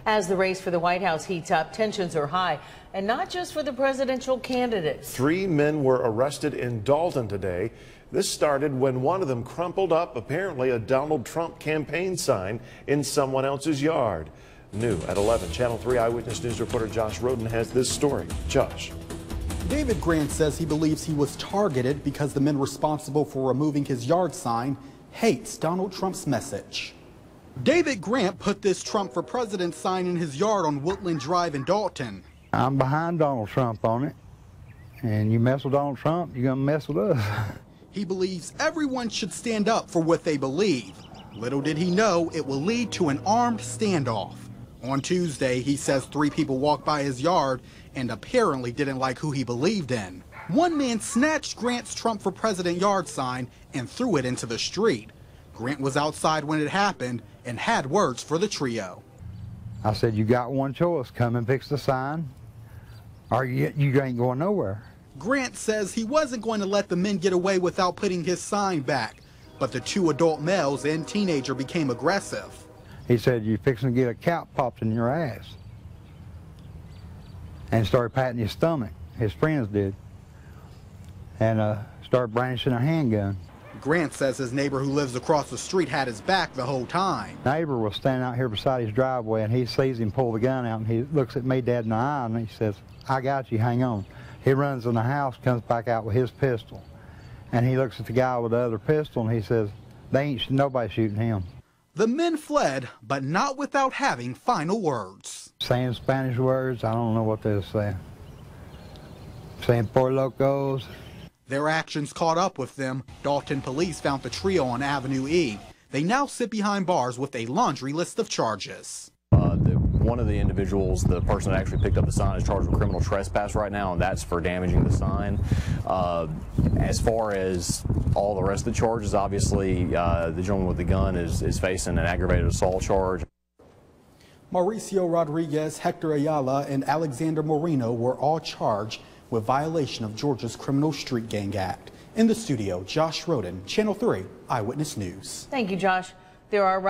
As the race for the White House heats up, tensions are high, and not just for the presidential candidates. 3 men were arrested in Dalton today. This started when one of them crumpled up, apparently, a Donald Trump campaign sign in someone else's yard. New at 11, Channel 3 Eyewitness News reporter Josh Roden has this story. Josh. David Grant says he believes he was targeted because the men responsible for removing his yard sign hates Donald Trump's message. David Grant put this Trump for President sign in his yard on Woodland Drive in Dalton. I'm behind Donald Trump on it, and you mess with Donald Trump, you're going to mess with us. He believes everyone should stand up for what they believe. Little did he know it will lead to an armed standoff. On Tuesday, he says 3 people walked by his yard and apparently didn't like who he believed in. One man snatched Grant's Trump for President yard sign and threw it into the street. Grant was outside when it happened and had words for the trio. I said, you got one choice, come and fix the sign, or you ain't going nowhere. Grant says he wasn't going to let the men get away without putting his sign back, but the 2 adult males and teenager became aggressive. He said, you fixing to get a cap popped in your ass. And started patting his stomach, his friends did, and started brandishing a handgun. Grant says his neighbor who lives across the street had his back the whole time. Neighbor was standing out here beside his driveway, and he sees him pull the gun out, and he looks at me dead in the eye, and he says, I got you, hang on. He runs in the house, comes back out with his pistol, and he looks at the guy with the other pistol, and he says, nobody shooting him. The men fled, but not without having final words. Saying Spanish words, I don't know what they're saying. Saying por locos. Their actions caught up with them. Dalton police found the trio on Avenue E. They now sit behind bars with a laundry list of charges. One of the individuals, the person that actually picked up the sign, is charged with criminal trespass right now, and that's for damaging the sign. As far as all the rest of the charges, obviously the gentleman with the gun is facing an aggravated assault charge. Mauricio Rodriguez, Hector Ayala, and Alexander Moreno were all charged with violation of Georgia's Criminal Street Gang Act. In the studio, Josh Roden, Channel 3 Eyewitness News. Thank you, Josh. There are